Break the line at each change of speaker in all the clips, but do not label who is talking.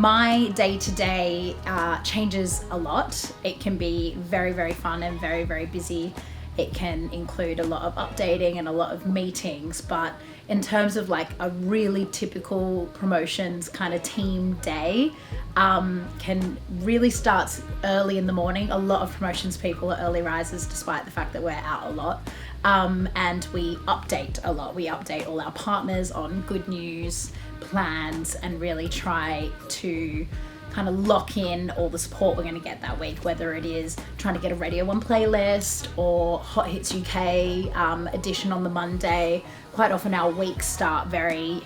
My day-to-day changes a lot. It can be very, very fun and very, very busy. It can include a lot of updating and a lot of meetings, but in terms of like a really typical promotions kind of team day, can really start early in the morning. A lot of promotions people are early risers despite the fact that we're out a lot. And we update a lot. We update all our partners on good news, plans, and really try to kind of lock in all the support we're going to get that week, whether it is trying to get a Radio 1 playlist or Hot Hits UK edition on the Monday. Quite often our weeks start very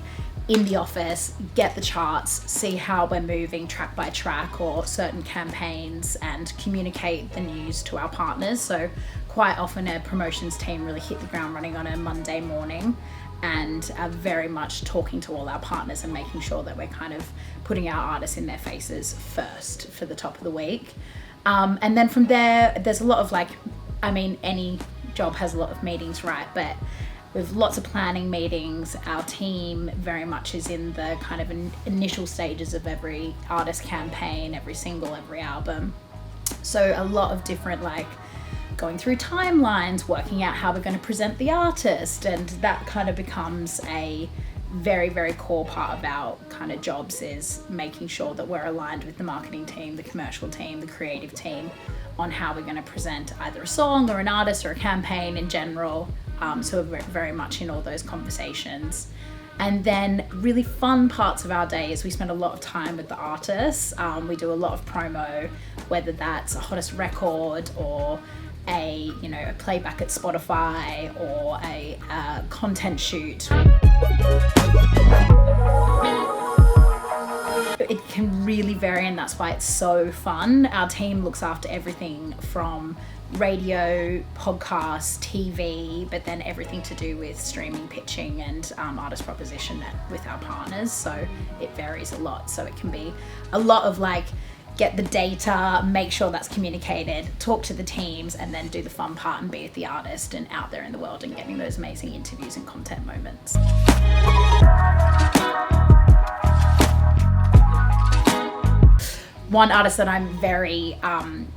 in the office, get the charts, see how we're moving track by track or certain campaigns, and communicate the news to our partners. So quite often a promotions team really hit the ground running on a Monday morning and are very much talking to all our partners and making sure that we're kind of putting our artists in their faces first for the top of the week. And then from there, there's a lot of any job has a lot of meetings, right? But with lots of planning meetings, our team very much is in the kind of initial stages of every artist campaign, every single, every album. So a lot of different going through timelines, working out how we're going to present the artist, and that kind of becomes a very, very core part of our kind of jobs, is making sure that we're aligned with the marketing team, the commercial team, the creative team on how we're going to present either a song or an artist or a campaign in general. So we're very much in all those conversations. And then really fun parts of our day is we spend a lot of time with the artists. We do a lot of promo, whether that's a hottest record or a playback at Spotify or a content shoot. It can really vary, and that's why it's so fun. Our team looks after everything from radio, podcasts, TV, but then everything to do with streaming, pitching, and artist proposition with our partners. So it varies a lot. So it can be a lot of get the data, make sure that's communicated, talk to the teams, and then do the fun part and be with the artist and out there in the world and getting those amazing interviews and content moments. One artist that I'm very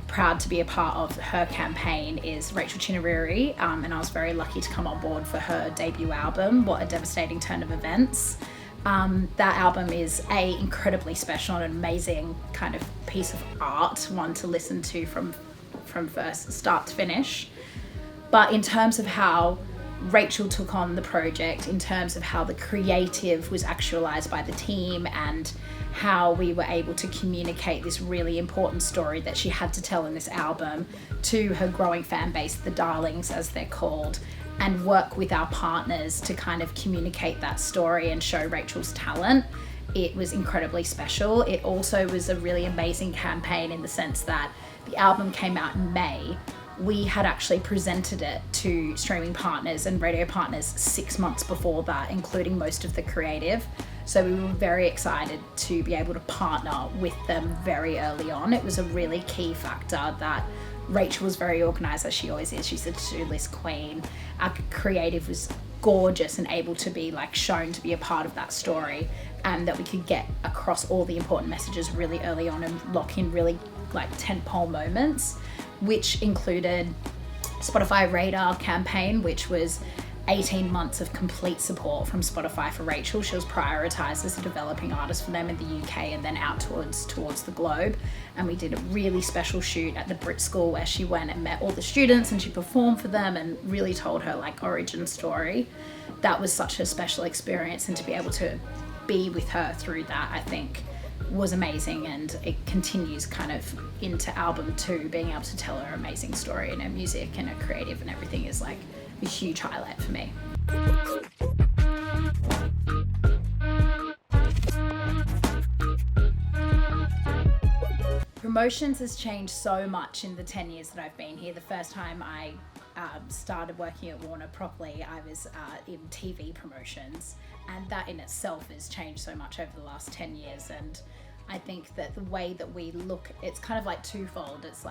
proud to be a part of her campaign is Rachel Chinariri, and I was very lucky to come on board for her debut album, What a Devastating Turn of Events. That album is incredibly special and an amazing kind of piece of art, one to listen to from first start to finish. But in terms of how Rachel took on the project, in terms of how the creative was actualized by the team and how we were able to communicate this really important story that she had to tell in this album to her growing fan base, the Darlings as they're called, and work with our partners to kind of communicate that story and show Rachel's talent. It was incredibly special. It also was a really amazing campaign in the sense that the album came out in May. We had actually presented it to streaming partners and radio partners 6 months before that, including most of the creative. So we were very excited to be able to partner with them very early on. It was a really key factor that Rachel was very organized, as she always is. She's a to-do list queen. Our creative was gorgeous and able to be shown to be a part of that story, and that we could get across all the important messages really early on and lock in really tentpole moments, which included Spotify Radar campaign, which was 18 months of complete support from Spotify for Rachel. She was prioritized as a developing artist for them in the UK and then out towards the globe. And we did a really special shoot at the Brit School where she went and met all the students and she performed for them and really told her origin story. That was such a special experience, and to be able to be with her through that, I think, was amazing, and it continues kind of into album 2, being able to tell her amazing story, and her music and her creative and everything is a huge highlight for me. Promotions has changed so much in the 10 years that I've been here. The first time I started working at Warner properly, I was in TV promotions, and that in itself has changed so much over the last 10 years. And I think that the way that we look, it's kind of twofold. It's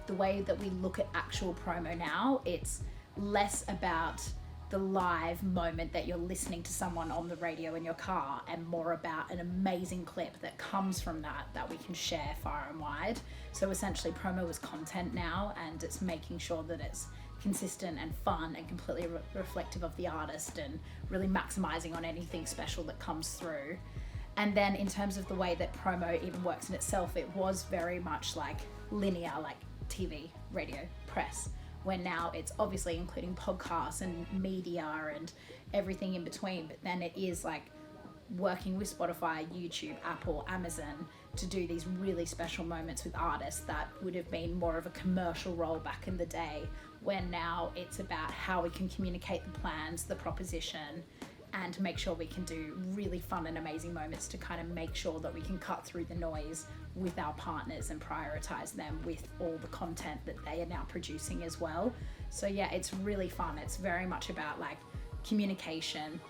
the way that we look at actual promo now, it's less about the live moment that you're listening to someone on the radio in your car, and more about an amazing clip that comes from that we can share far and wide. So essentially promo is content now, and it's making sure that it's consistent and fun and completely reflective of the artist, and really maximizing on anything special that comes through. And then in terms of the way that promo even works in itself, it was very much like linear, like TV, radio, press, where now it's obviously including podcasts and media and everything in between, but then it is like working with Spotify, YouTube, Apple, Amazon to do these really special moments with artists that would have been more of a commercial role back in the day, when now it's about how we can communicate the plans, the proposition, and make sure we can do really fun and amazing moments to kind of make sure that we can cut through the noise with our partners and prioritize them with all the content that they are now producing as well. So yeah, it's really fun. It's very much about like communication,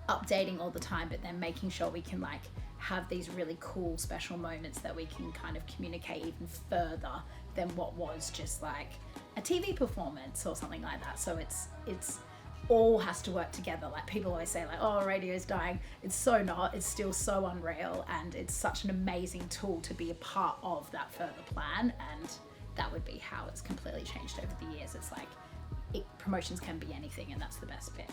updating all the time, but then making sure we can like have these really cool special moments that we can kind of communicate even further than what was just like a TV performance or something like that. So it's all has to work together. Like people always say like, oh, radio's dying. It's so not. It's still so unreal, and it's such an amazing tool to be a part of that further plan. And that would be how it's completely changed over the years. It's like promotions can be anything, and that's the best bit.